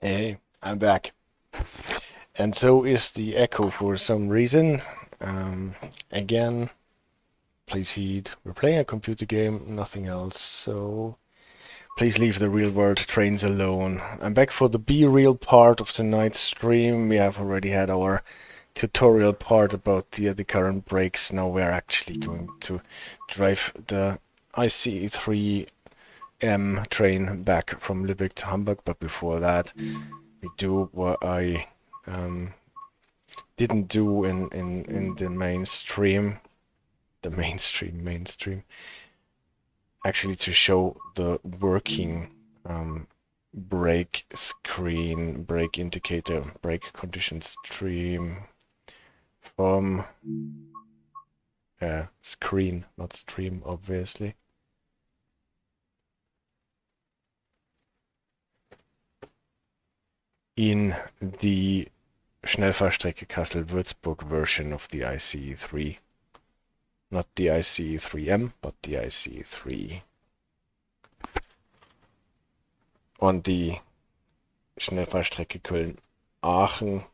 Hey, I'm back. And so is the echo for some reason. Again, please heed. We're playing a computer game, nothing else. So please leave the real world trains alone. I'm back for the be-real part of tonight's stream. We have already had our tutorial part about the current brakes. Now we're actually going to drive the ICE3M train back from Lübeck to Hamburg. But before that, we do what I didn't do in the mainstream, actually to show the working brake screen, brake indicator, brake condition stream from screen, not stream, obviously. In the Schnellfahrstrecke Kassel-Würzburg version of the ICE3. Not the ICE3M, but the ICE3. On the Schnellfahrstrecke Köln-Aachen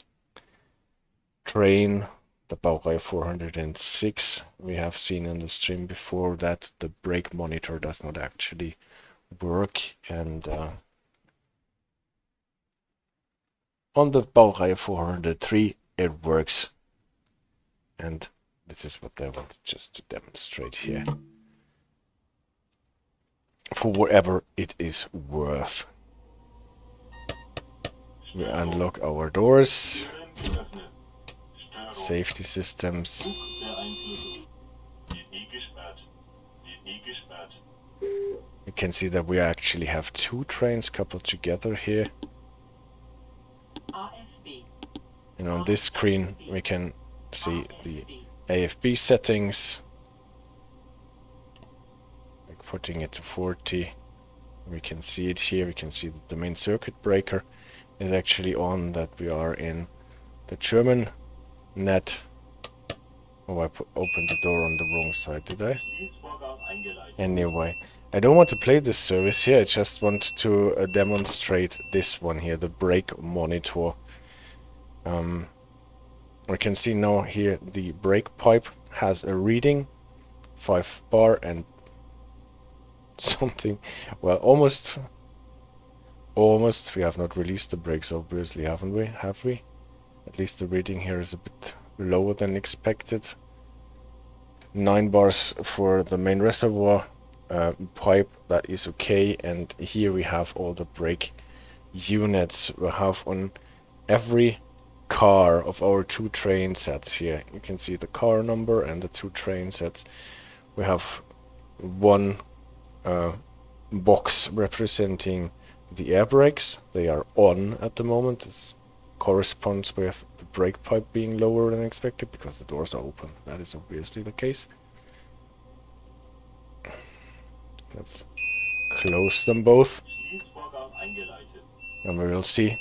train, the Baureihe 406, we have seen in the stream before that the brake monitor does not actually work, and on the Baureihe 403 it works, and this is what I wanted just to demonstrate here for whatever it is worth. We unlock our doors, safety systems. You can see that we actually have two trains coupled together here. And on this screen we can see the AFB settings. Like putting it to 40. We can see it here. We can see that the main circuit breaker is actually on, that we are in the German net. Oh, I opened the door on the wrong side, did I? Anyway, I don't want to play this service here. I just want to demonstrate this one here, the brake monitor. We can see now here the brake pipe has a reading, 5 bar and something. Well, almost. We have not released the brakes, obviously, haven't we? Have we? At least the reading here is a bit lower than expected. 9 bars for the main reservoir pipe, that is okay. And here we have all the brake units we have on every car of our two train sets here. You can see the car number and the two train sets. We have one box representing the air brakes. They are on at the moment. This corresponds with the brake pipe being lower than expected because the doors are open. That is obviously the case. Let's close them both, and we will see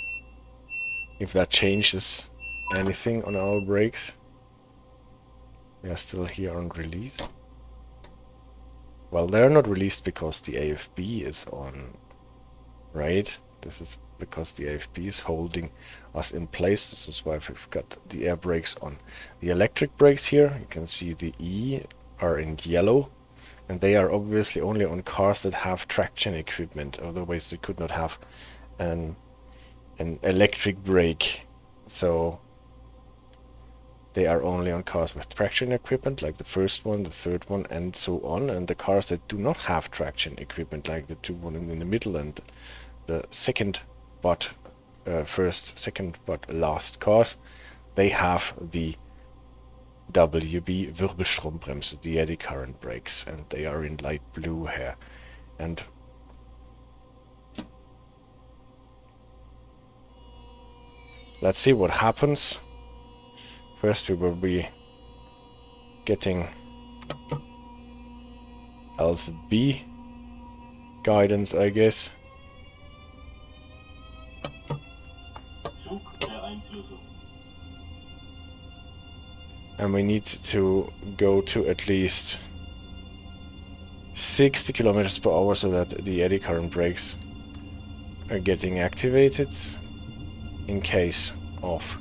if that changes anything on our brakes. We are still here on release. Well, they're not released because the AFB is on, right? This is because the AFB is holding us in place. This is why we've got the air brakes on. The electric brakes here, you can see the E are in yellow, and they are obviously only on cars that have traction equipment. Otherwise they could not have an electric brake. So they are only on cars with traction equipment, like the first one, the third one, and so on. And the cars that do not have traction equipment, like the two one in the middle and the second but first, second but last cars, they have the WB Wirbelstrombremse, the eddy current brakes, and they are in light blue here. And let's see what happens. First we will be getting LZB guidance, I guess. And we need to go to at least 60 kilometers per hour so that the eddy current brakes are getting activated. in case of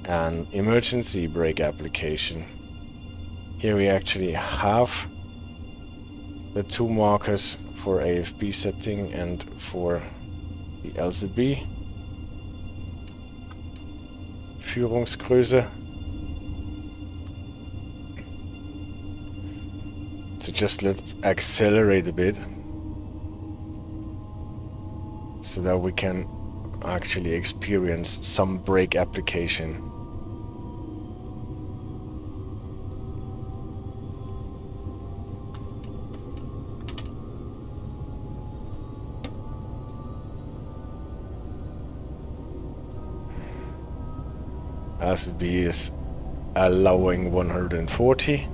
an emergency brake application. Here we actually have the two markers for AFB setting and for the LZB. Führungsgröße. So just let's accelerate a bit so that we can actually experience some brake application. LCB is allowing 140.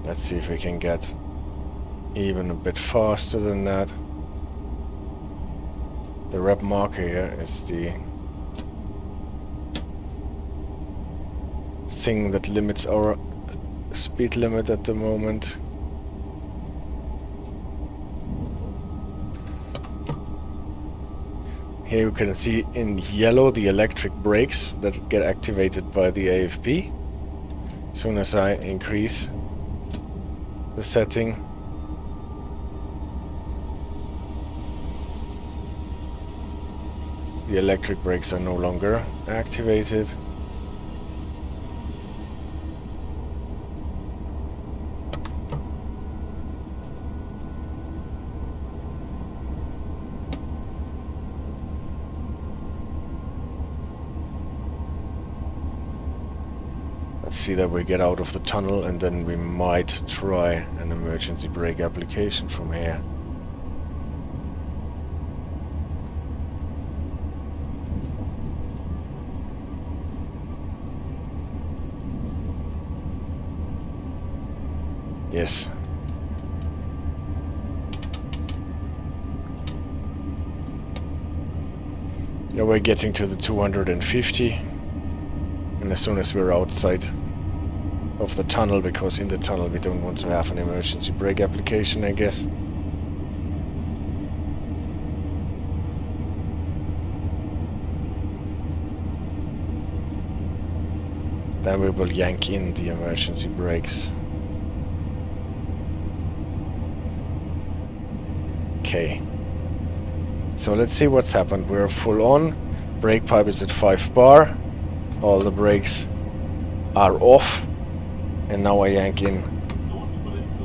Let's see if we can get even a bit faster than that. The rep marker here is the thing that limits our speed limit at the moment. Here you can see in yellow the electric brakes that get activated by the AFB. As soon as I increase the setting, the electric brakes are no longer activated. Let's see that we get out of the tunnel, and then we might try an emergency brake application from here. Yes. Now we're getting to the 250. And as soon as we're outside of the tunnel, because in the tunnel we don't want to have an emergency brake application, I guess. Then we will yank in the emergency brakes. Okay. So let's see what's happened. We're full on. Brake pipe is at 5 bar. All the brakes are off, and now I yank in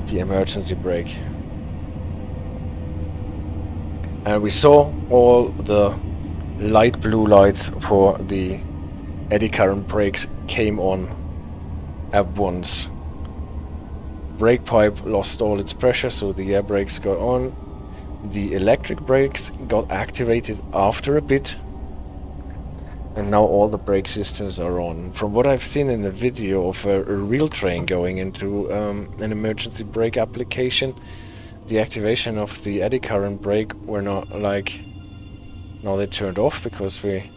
the emergency brake. And we saw all the light blue lights for the eddy current brakes came on at once. Brake pipe lost all its pressure, so the air brakes got on. The electric brakes got activated after a bit. And now all the brake systems are on. From what I've seen in the video of a real train going into an emergency brake application, the activation of the eddy current brake were not like... Now they turned off because we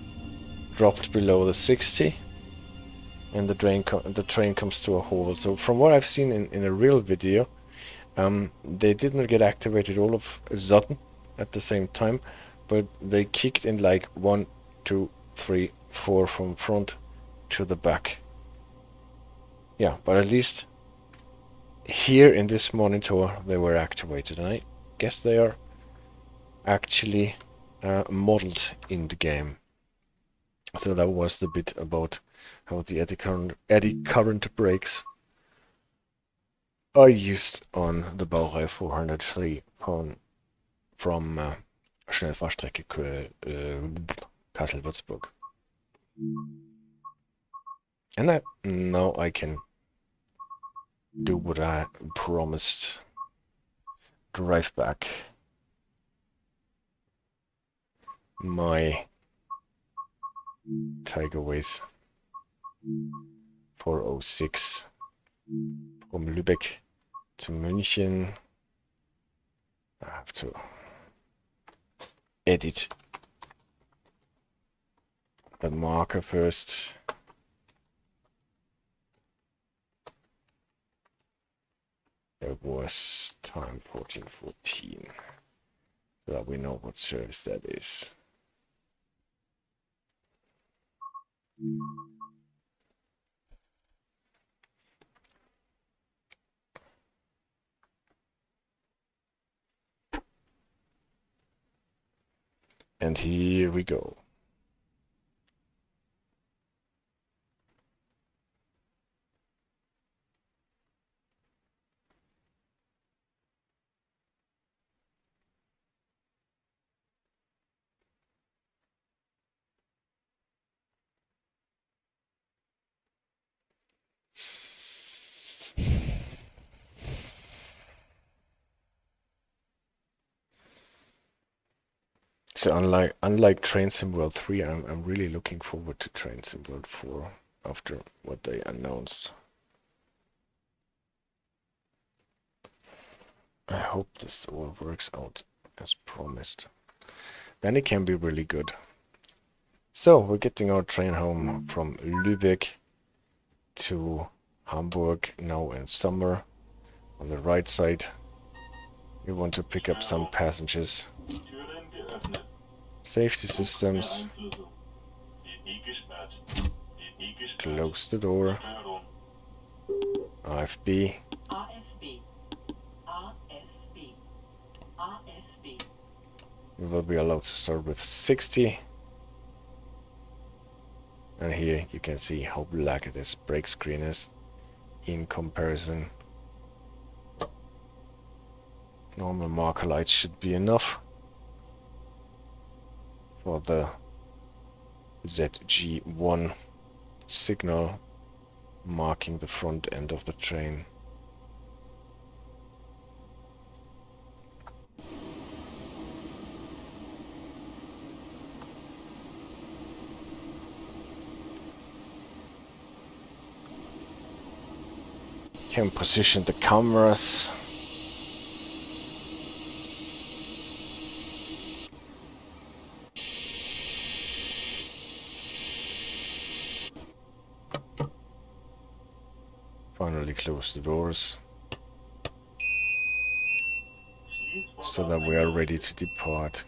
dropped below the 60. And the train comes to a halt. So from what I've seen in a real video, they did not get activated all of a sudden at the same time, but they kicked in like 1, 2, 3, 4 from front to the back. Yeah, but at least here in this monitor they were activated, and I guess they are actually modeled in the game. So that was the bit about how the eddy current brakes are used on the Baureihe 403 from Schnellfahrstrecke Kassel-Würzburg. And now I can do what I promised. drive back my Tygerways 406 from Lübeck to München. I have to edit the marker first. It was time 1414, so that we know what service that is. And here we go. So unlike Train Sim World 3, I'm really looking forward to Train Sim World 4 after what they announced. I hope this all works out as promised. Then it can be really good. So we're getting our train home from Lübeck to Hamburg now in summer. On the right side, we want to pick up some passengers. Safety systems. Close the door. AFB. We will be allowed to start with 60. And here you can see how black this brake screen is in comparison. Normal marker lights should be enough for the ZG1 signal marking the front end of the train. Can position the cameras. Finally close the doors so that we are ready to depart.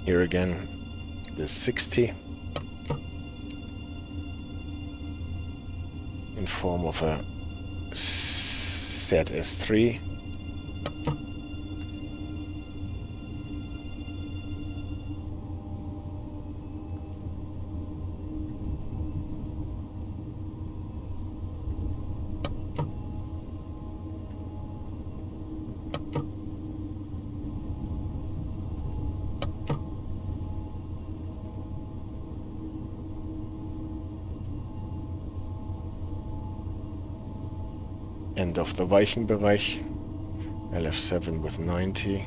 Here again, the 60 in form of a ZS3. End of the Weichenbereich, LF7 with 90.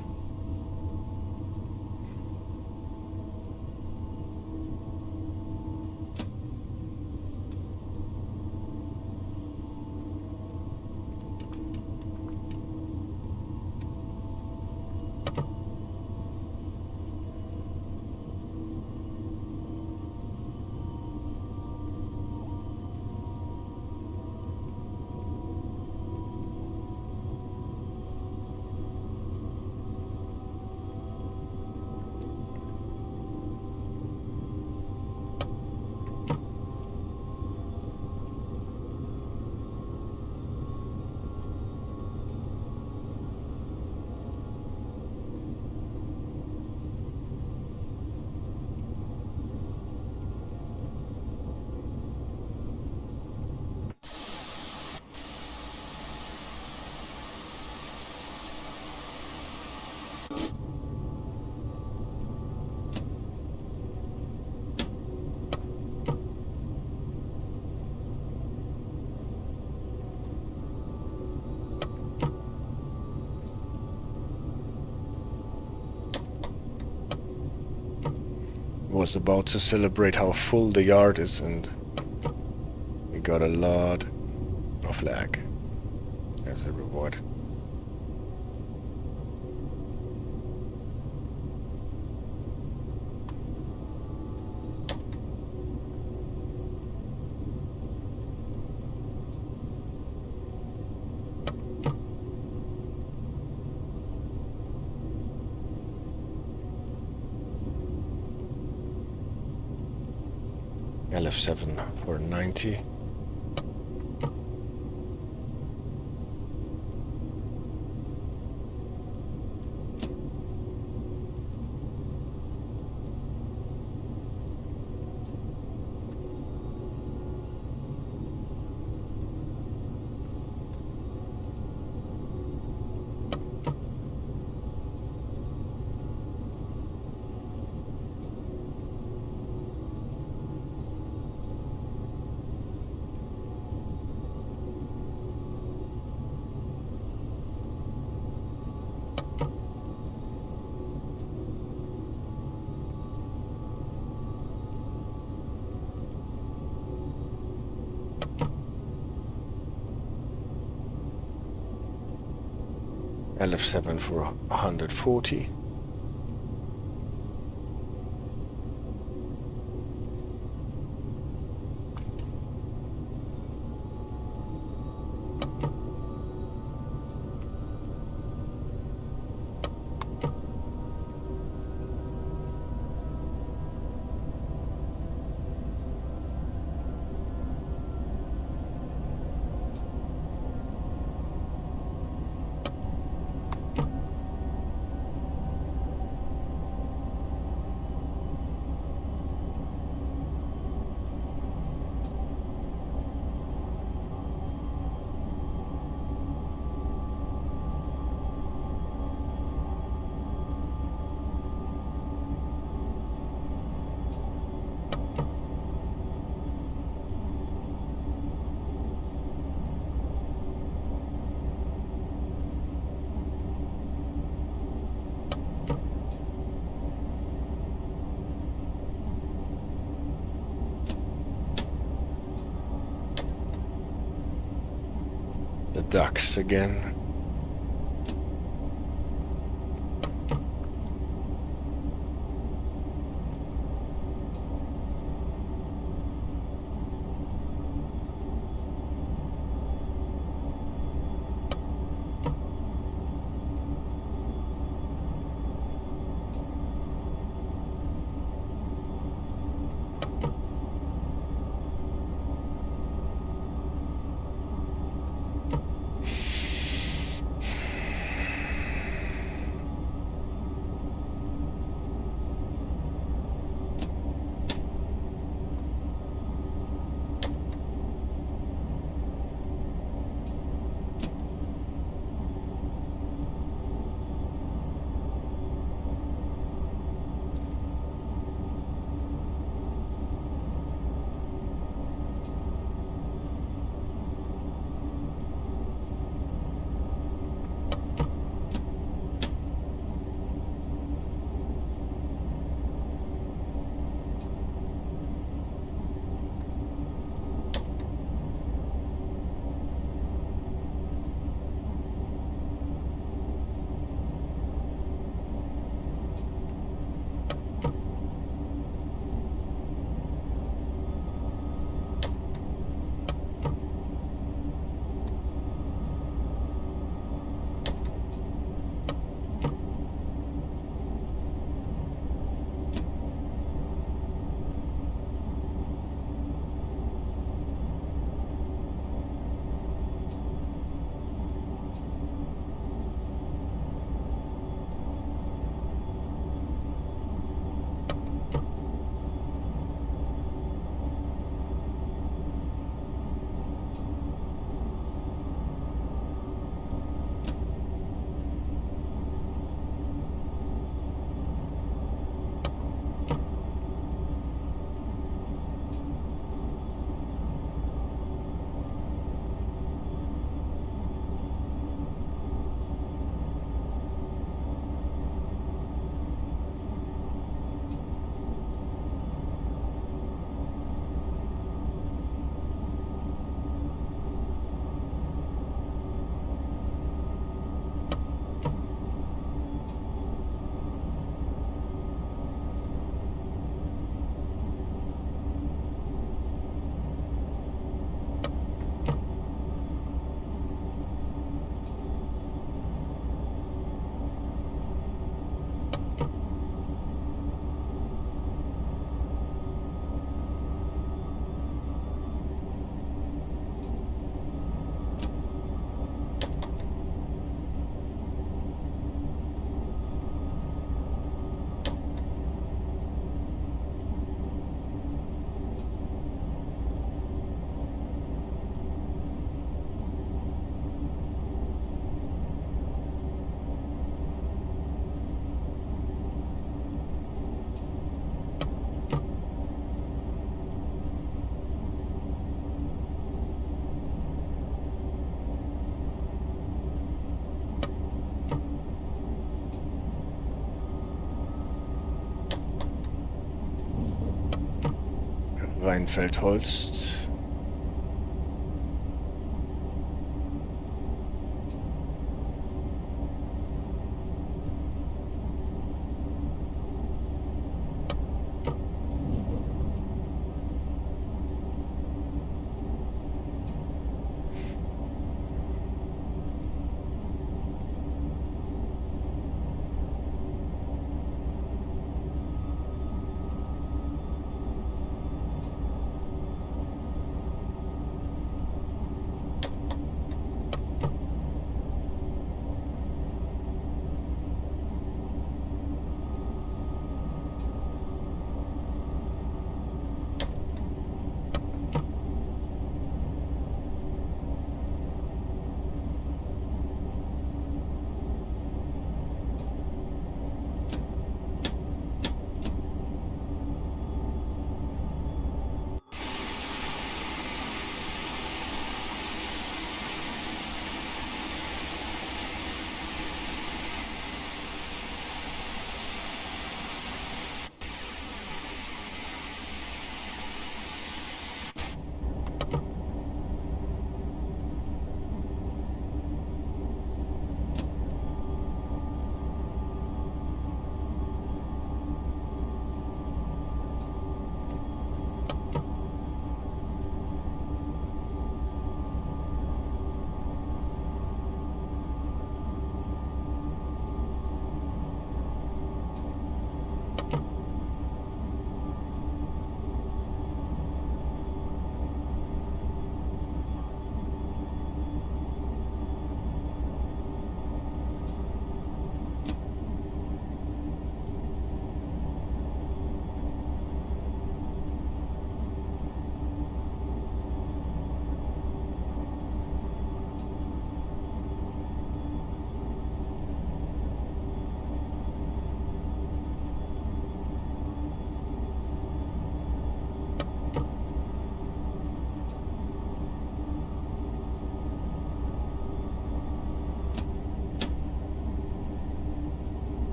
was about to celebrate how full the yard is, and we got a lot of lag as a reward. LF7 for 90. LF7 for 140. The ducks again. Rheinfeld-Holst.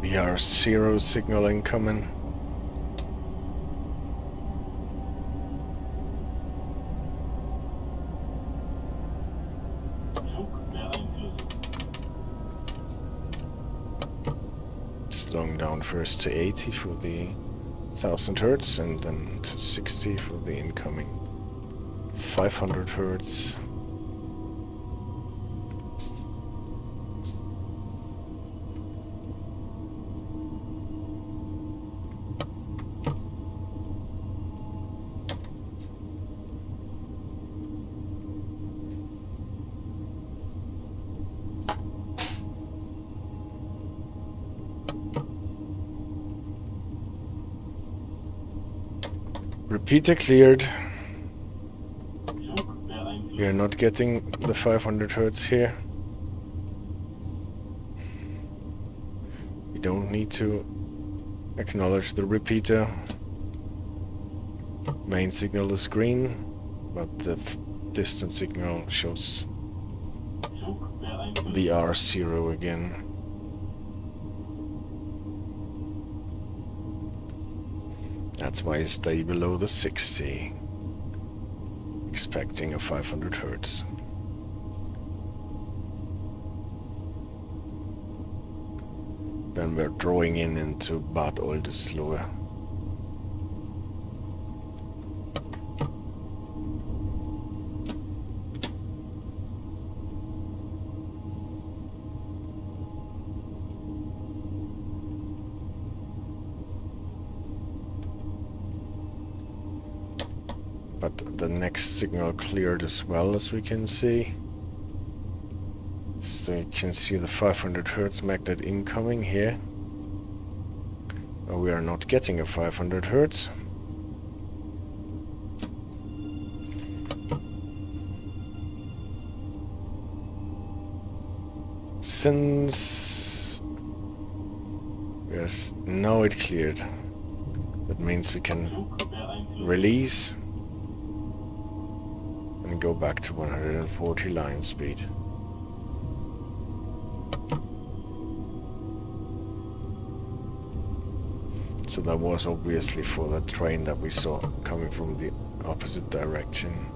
VR0 signal incoming. Slowing down first to 80 for the 1000 Hertz and then to 60 for the incoming 500 Hertz. Repeater cleared. We are not getting the 500 Hertz here. We don't need to acknowledge the repeater. Main signal is green, but the distant signal shows VR0 again. That's why I stay below the 60, expecting a 500 Hertz. Then we're drawing in into Bad Oldesloe. But the next signal cleared as well, as we can see. So you can see the 500 Hertz magnet incoming here. We are not getting a 500 Hertz. distance. Yes, no, it cleared. That means we can release and go back to 140 line speed. So that was obviously for the train that we saw coming from the opposite direction.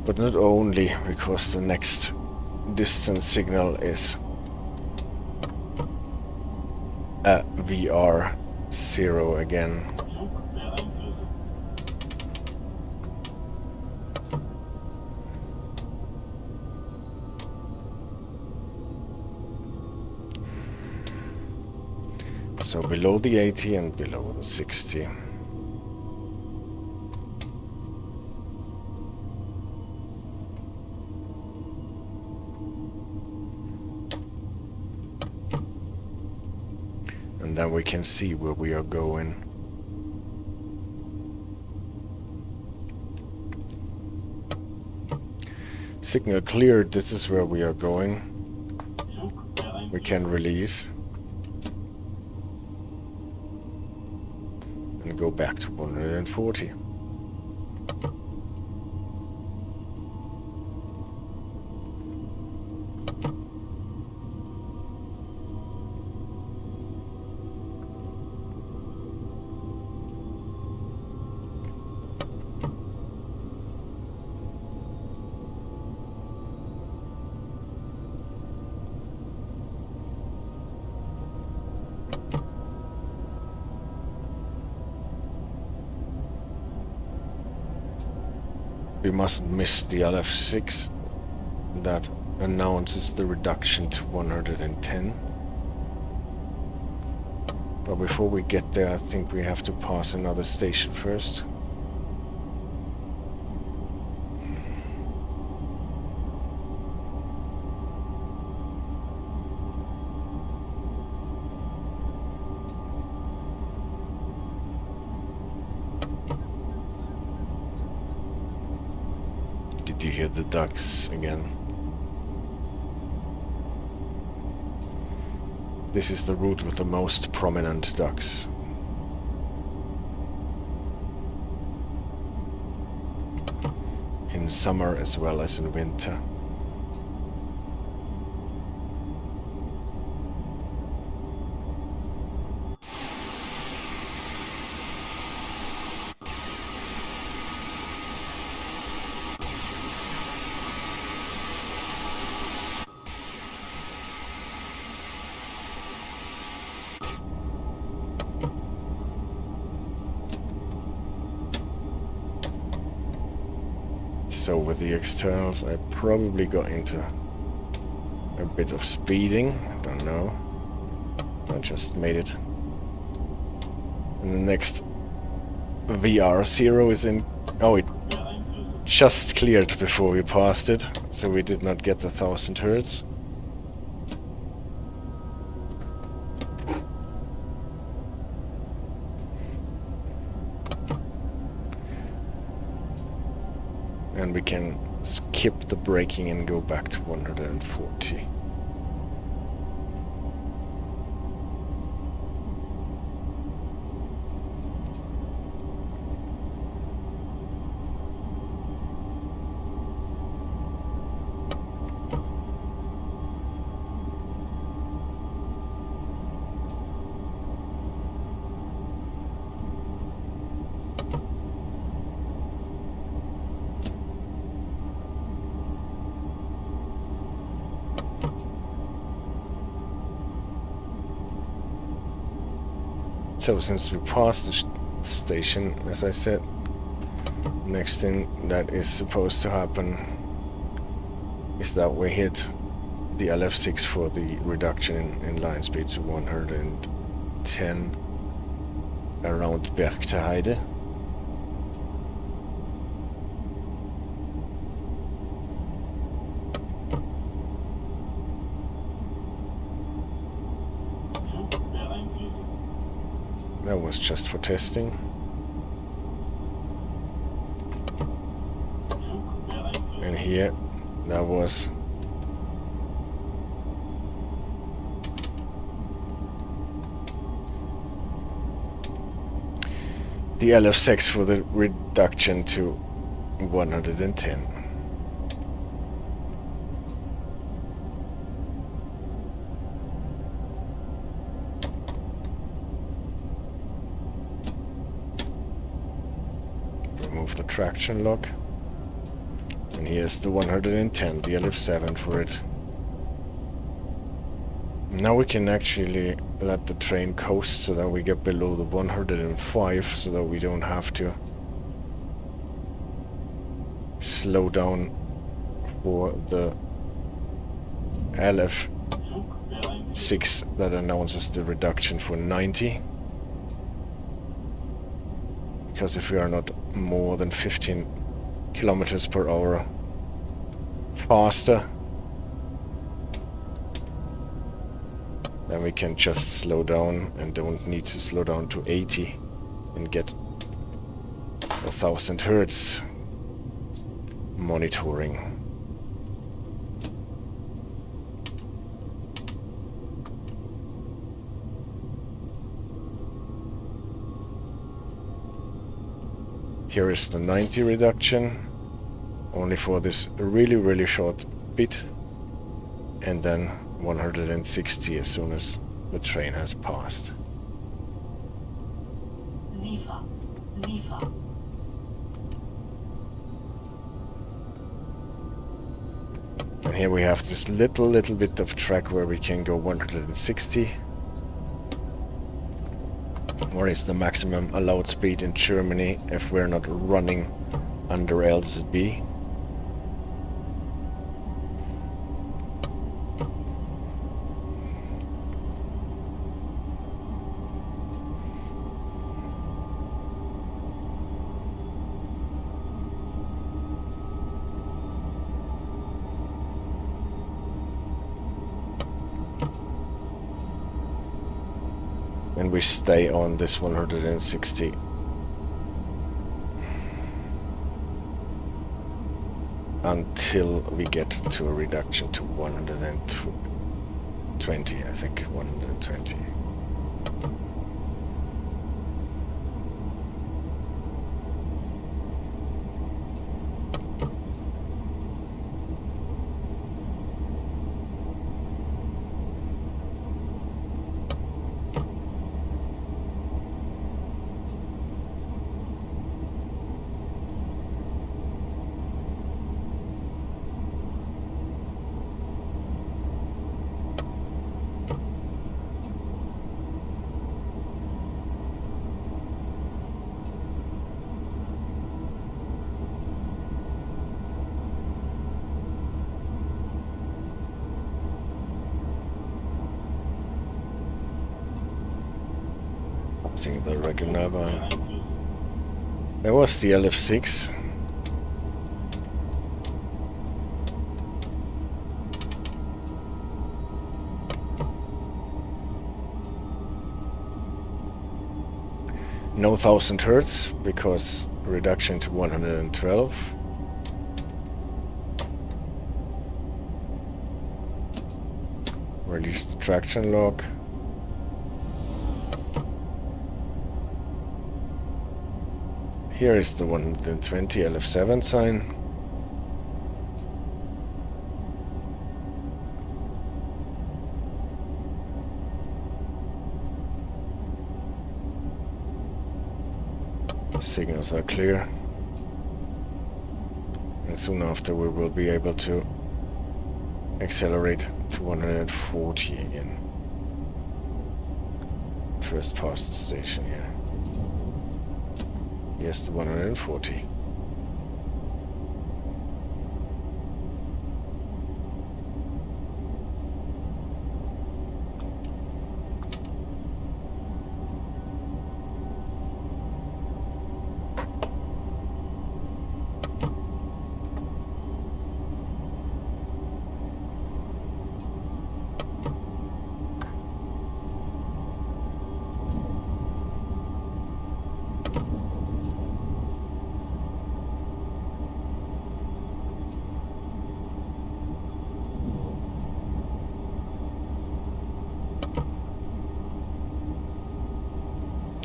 But not only, because the next distance signal is a VR0 again. So below the 80 and below the 60. And then we can see where we are going. Signal cleared, this is where we are going. We can release. And go back to 140. We mustn't miss the LF6 that announces the reduction to 110. But before we get there, I think we have to pass another station first. Did you hear the ducks again? This is the route with the most prominent ducks. In summer as well as in winter. So with the externals, I probably got into a bit of speeding. I don't know. I just made it. And the next VR0 is in... Oh, it just cleared before we passed it, so we did not get the 1000 hertz. And we can skip the braking and go back to 140. So since we passed the station, as I said, next thing that is supposed to happen is that we hit the LF6 for the reduction in line speed to 110 around Berchtesgaden. That was just for testing. And here, that was the LF6 for the reduction to 110. Remove the traction lock. And here's the 110, the LF7 for it. Now we can actually let the train coast so that we get below the 105, so that we don't have to slow down for the LF6 that announces the reduction for 90. Because if we are not more than 15 kilometers per hour faster, then we can just slow down and don't need to slow down to 80 and get 1000 hertz monitoring. Here is the 90 reduction, only for this really short bit, and then 160 as soon as the train has passed. And here we have this little bit of track where we can go 160. What is the maximum allowed speed in Germany if we're not running under LZB? And we stay on this 160 until we get to a reduction to 120, I think 120. The Regionalbahn. There was the LF6. No 1000 hertz because reduction to 112. Release the traction lock. Here is the 120 LF7 sign. Signals are clear. And soon after we will be able to accelerate to 140 again. First past the station here. Yes, the 140.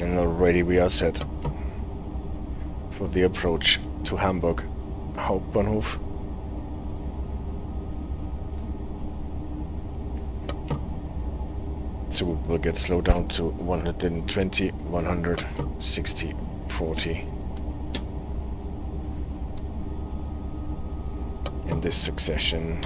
And already we are set for the approach to Hamburg Hauptbahnhof. So we will get slowed down to 120, 160, 40 in this succession.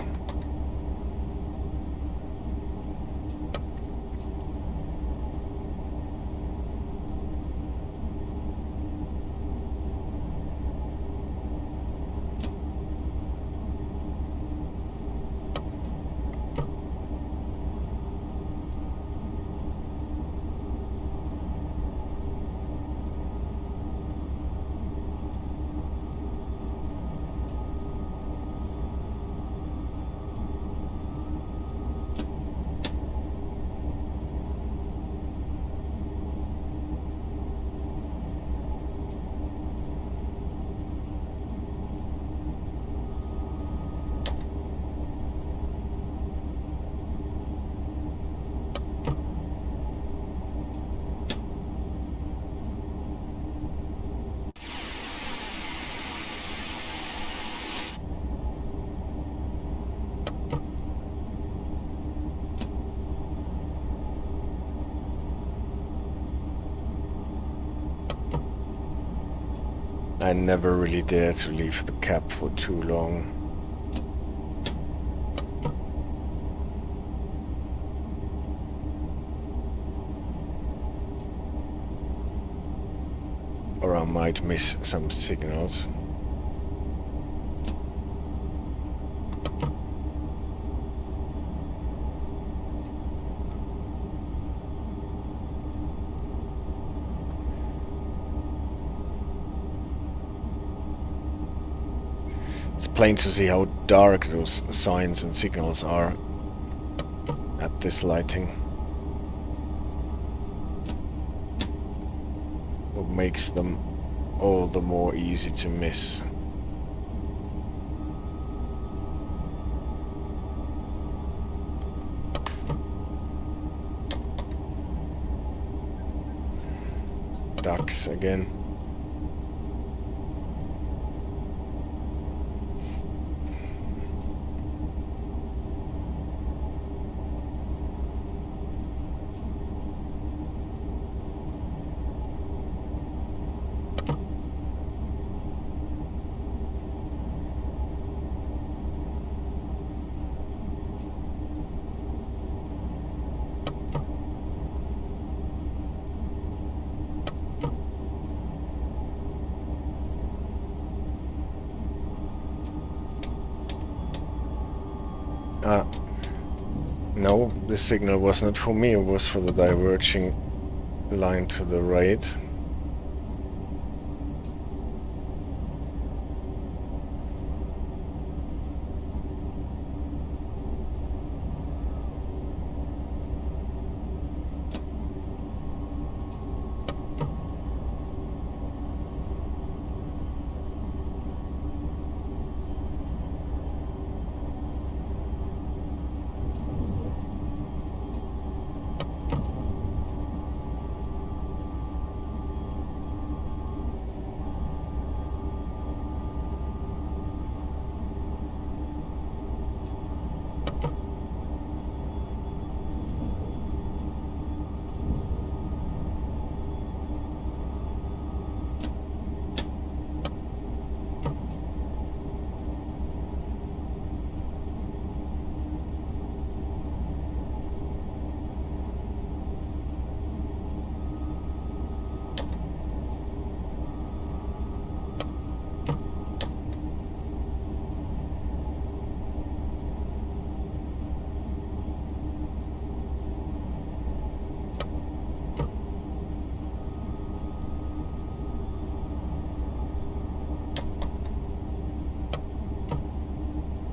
I never really dare to leave the cab for too long. Or I might miss some signals. It's plain to see how dark those signs and signals are at this lighting. What makes them all the more easy to miss. Ducks again. No, this signal was not for me, it was for the diverging line to the right.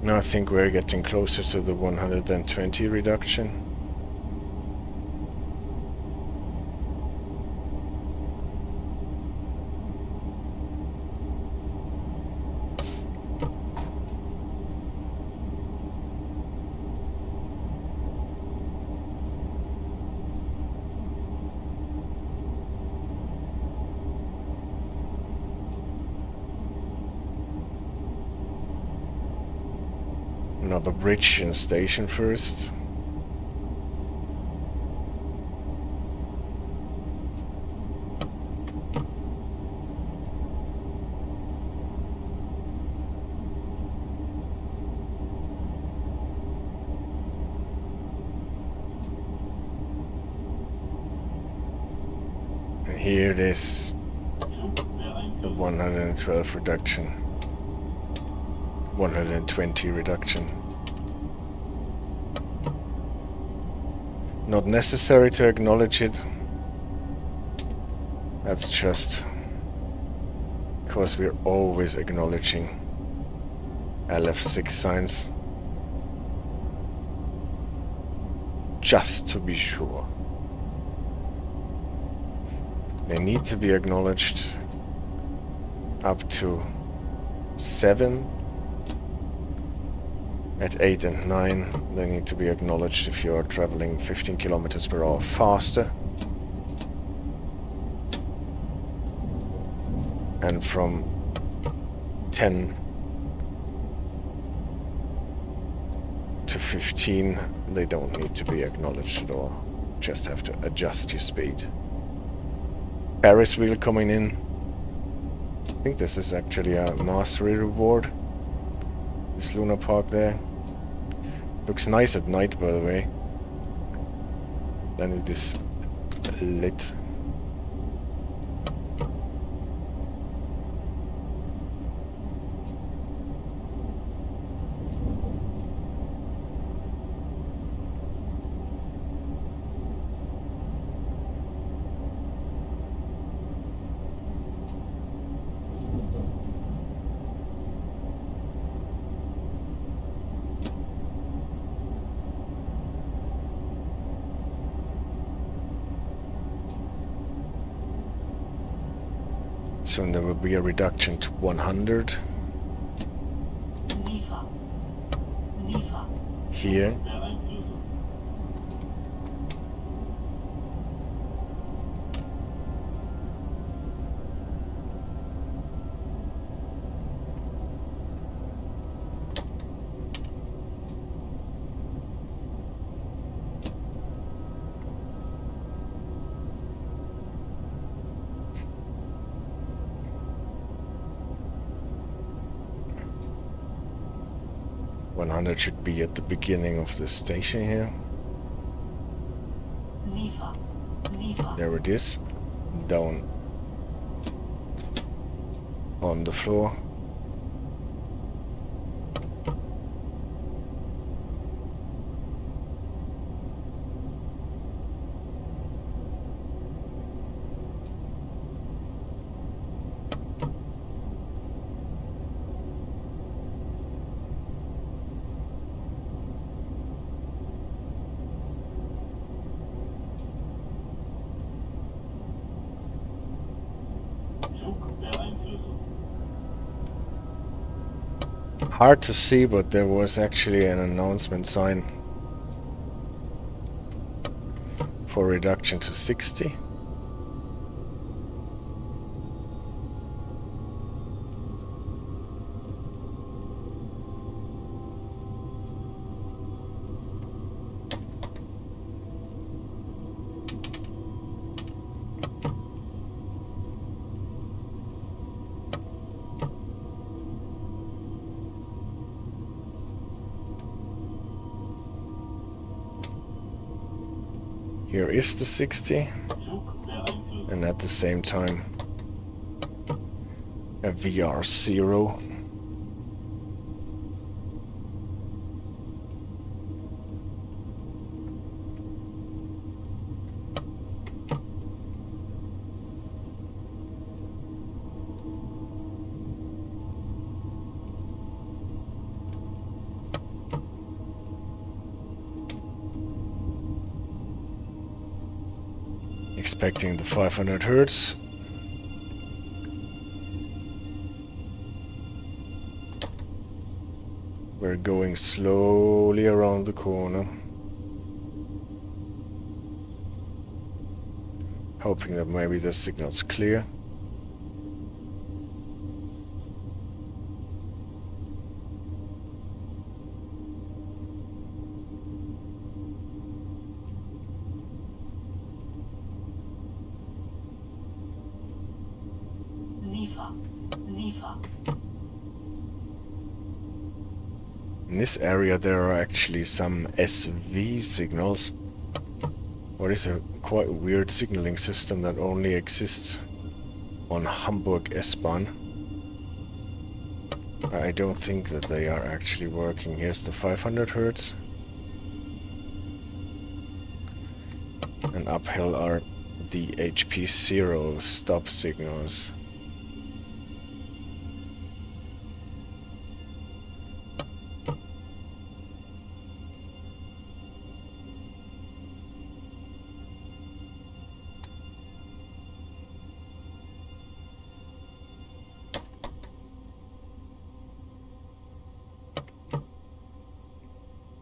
Now I think we're getting closer to the 120 reduction. Another bridge and station first. And here it is, the 112 reduction. 120 reduction. Not necessary to acknowledge it. That's just because we're always acknowledging LF6 signs. Just to be sure. They need to be acknowledged up to 7. At 8 and 9, they need to be acknowledged if you are traveling 15 kilometers per hour faster. And from 10 to 15, they don't need to be acknowledged at all. Just have to adjust your speed. Paris wheel coming in. I think this is actually a mastery reward. This Luna Park there. Looks nice at night, by the way. Then it is lit. Soon there will be a reduction to 100. Here. It should be at the beginning of the station here. There it is, down on the floor. Hard to see, but there was actually an announcement sign for reduction to 60. Here is the 60, and at the same time a VR0. expecting the 500 hertz. We're going slowly around the corner, hoping that maybe the signal's clear. In this area there are actually some SV signals. What is a quite weird signaling system that only exists on Hamburg S-Bahn. I don't think that they are actually working. Here's the 500 hertz. And uphill are the HP0 stop signals.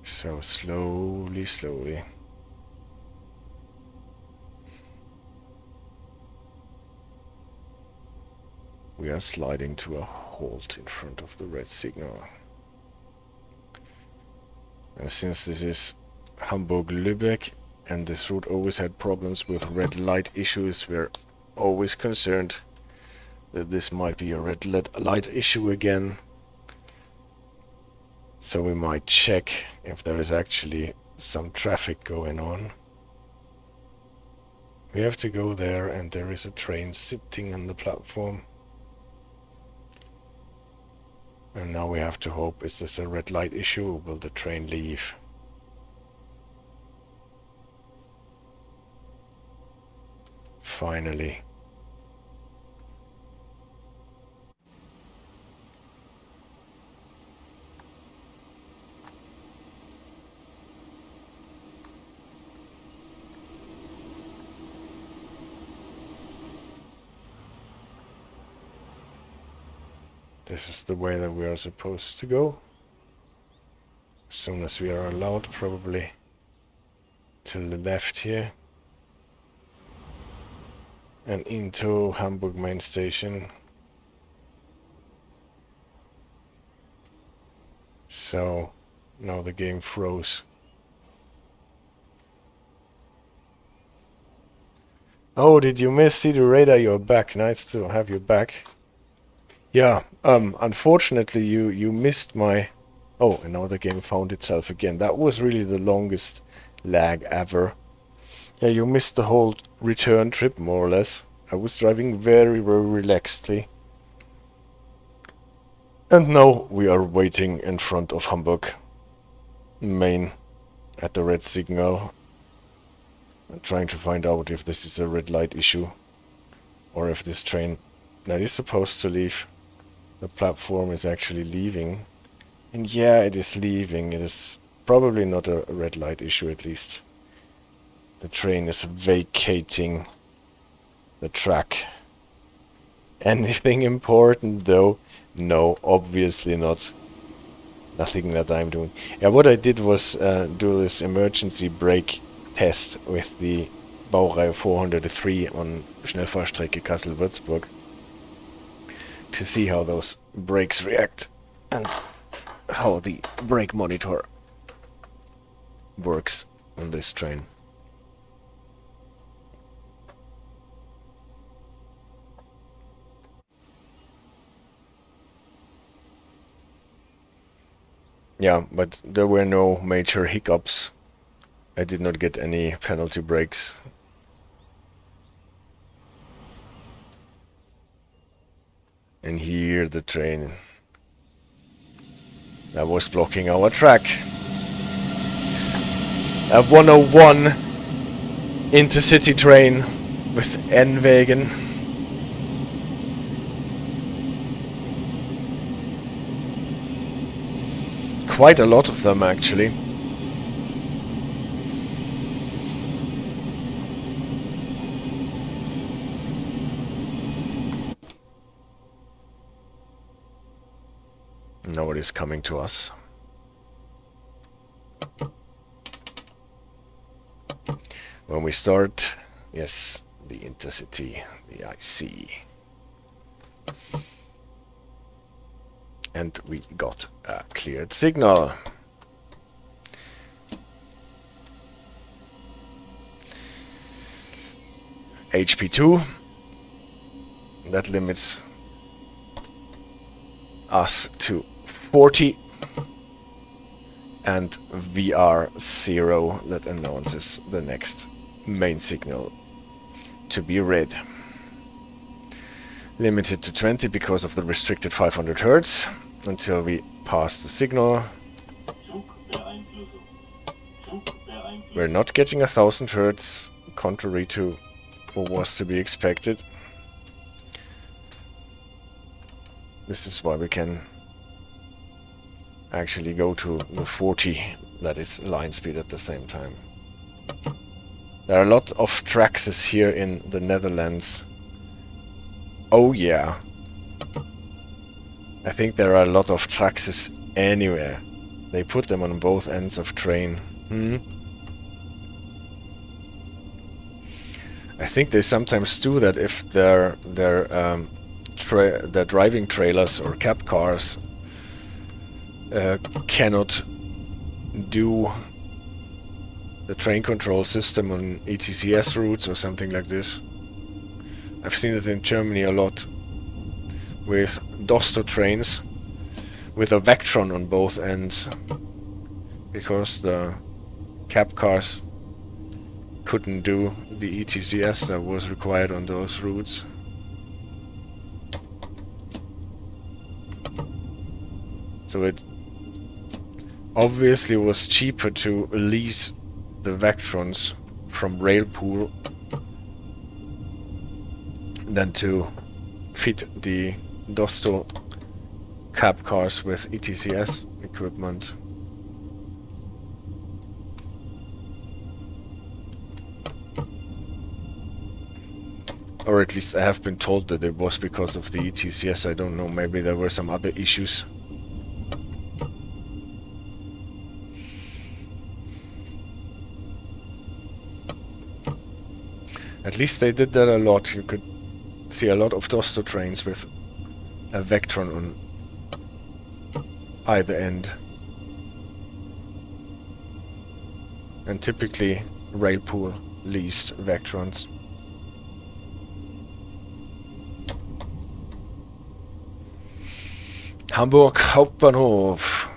So slowly, slowly. We are sliding to a halt in front of the red signal. And since this is Hamburg-Lübeck and this route always had problems with red light issues, we're always concerned that this might be a red light issue again. So we might check if there is actually some traffic going on. We have to go there, and there is a train sitting on the platform. And now we have to hope, is this a red light issue or will the train leave? Finally. This is the way that we are supposed to go. As soon as we are allowed, probably to the left here. And into Hamburg main station. So, now the game froze. Oh, did you miss? See the radar, you're back. Nice to have you back. Yeah, unfortunately you missed my... Oh, and now the game found itself again. That was really the longest lag ever. Yeah, you missed the whole return trip, more or less. I was driving very, very relaxedly. And now we are waiting in front of Hamburg Main at the red signal. I'm trying to find out if this is a red light issue or if this train that is supposed to leave the platform is actually leaving. And yeah, it is leaving. It is probably not a red light issue, at least. The train is vacating the track. Anything important though? No, obviously not. Nothing that I'm doing. Yeah, what I did was do this emergency brake test with the Baureihe 403 on Schnellfahrstrecke Kassel-Würzburg to see how those brakes react and how the brake monitor works on this train. Yeah, but there were no major hiccups. I did not get any penalty brakes. And here the train that was blocking our track. A 101 intercity train with N-Wagen. Quite a lot of them, actually. Nobody's coming to us. When we start, yes, the Intercity, the IC. And we got a cleared signal. HP2. That limits us to 40. And VR0 that announces the next main signal to be read. Limited to 20 because of the restricted 500 Hz until we pass the signal. We're not getting 1000 Hz, contrary to what was to be expected. This is why we can actually go to the 40, that is line speed at the same time. There are a lot of Traxxas here in the Netherlands. Oh yeah. I think there are a lot of Traxxas anywhere. They put them on both ends of train. I think they sometimes do that if their driving trailers or cab cars cannot do the train control system on ETCS routes or something like this. I've seen it in Germany a lot with Dosto trains with a Vectron on both ends because the cab cars couldn't do the ETCS that was required on those routes. So it obviously was cheaper to lease the Vectrons from Railpool than to fit the Dosto cab cars with ETCS equipment. Or at least I have been told that it was because of the ETCS. I don't know, maybe there were some other issues. At least they did that a lot. You could see a lot of Dosto trains with a Vectron on either end. And typically Railpool leased Vectrons. Hamburg Hauptbahnhof.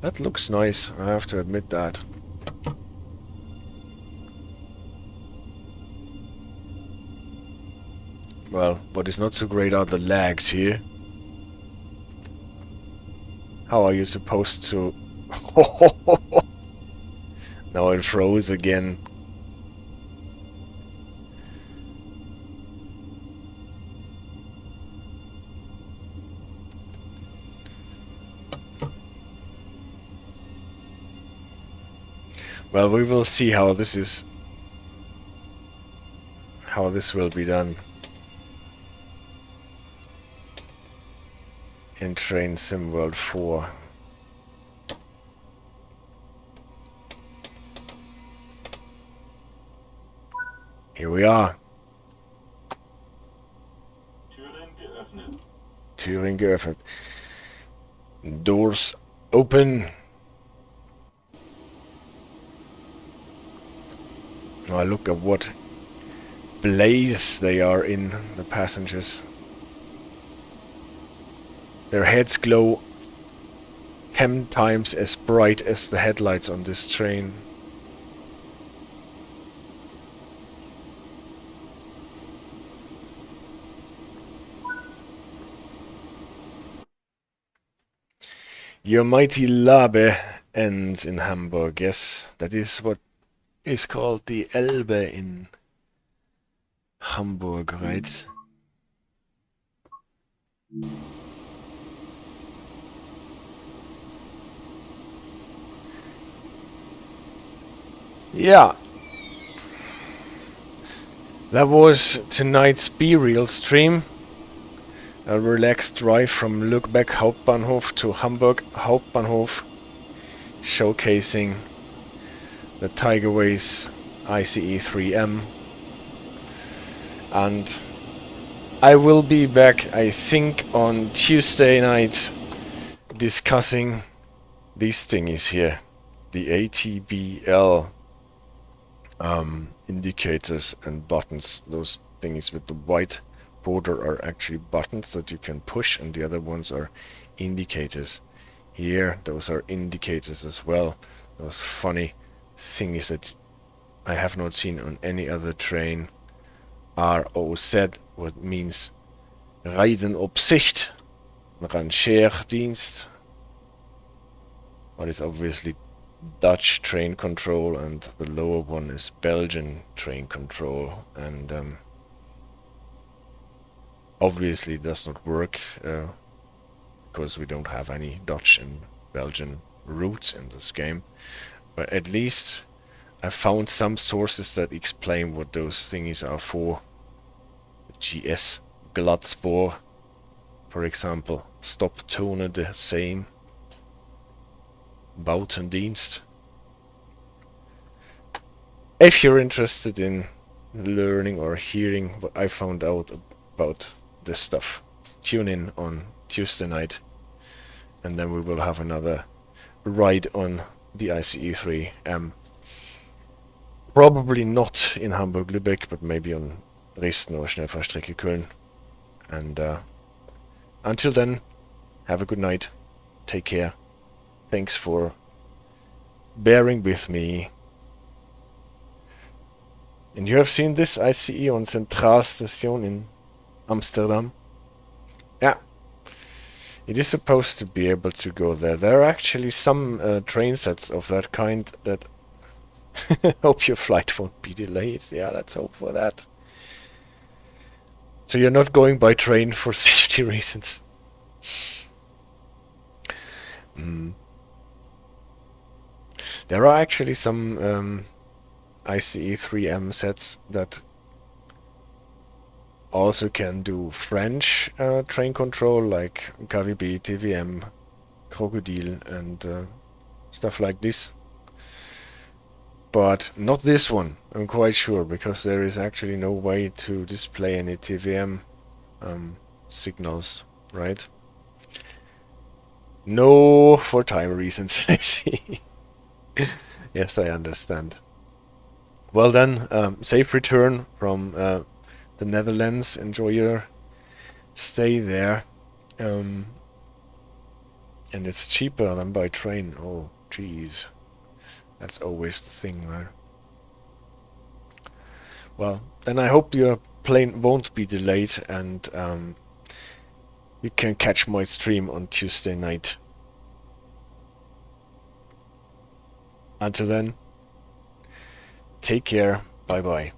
That looks nice, I have to admit that. Well, what is not so great are the lags here. How are you supposed to... Now it froze again. Well, we will see how this is... how this will be done. In Train Sim World 4. Here we are. Türen geöffnet. Doors open. Oh, look at what blaze they are in, the passengers. Their heads glow 10 times as bright as the headlights on this train. Your mighty Labe ends in Hamburg. Yes, that is what is called the Elbe in Hamburg, right? Yeah. That was tonight's B-Reel stream. A relaxed drive from Lübeck Hauptbahnhof to Hamburg Hauptbahnhof, showcasing the Tygerways ICE 3M. And I will be back, I think, on Tuesday night discussing these thingies here, the ATBL indicators and buttons. Those thingies with the white border are actually buttons that you can push, and the other ones are indicators. Here, those are indicators as well. Those funny thingies that I have not seen on any other train. ROZ, what means Rijdenopzicht, Rangeerdienst. What is obviously Dutch train control, and the lower one is Belgian train control, and obviously it does not work because we don't have any Dutch and Belgian routes in this game. But at least I found some sources that explain what those thingies are for. GS Gladspoor, for example, Stoptone the same. Boutendienst. If you're interested in learning or hearing what I found out about this stuff, tune in on Tuesday night, and then we will have another ride on the ICE 3M. Probably not in Hamburg-Lübeck, but maybe on Dresden or Schnellfahrstrecke Köln. And until then, have a good night. Take care. Thanks for bearing with me. And you have seen this ICE on Centraalstation in Amsterdam? Yeah. It is supposed to be able to go there. There are actually some train sets of that kind that hope your flight won't be delayed. Yeah, let's hope for that. So you're not going by train for safety reasons. There are actually some ICE 3M sets that also can do French train control, like KVB, TVM, Krokodil, and stuff like this. But not this one, I'm quite sure, because there is actually no way to display any TVM signals, right? No, for time reasons, I see. Yes, I understand. Well then, safe return from the Netherlands. Enjoy your stay there. And it's cheaper than by train. Oh, jeez. That's always the thing, right? Well, then I hope your plane won't be delayed, and you can catch my stream on Tuesday night. Until then, take care. Bye-bye.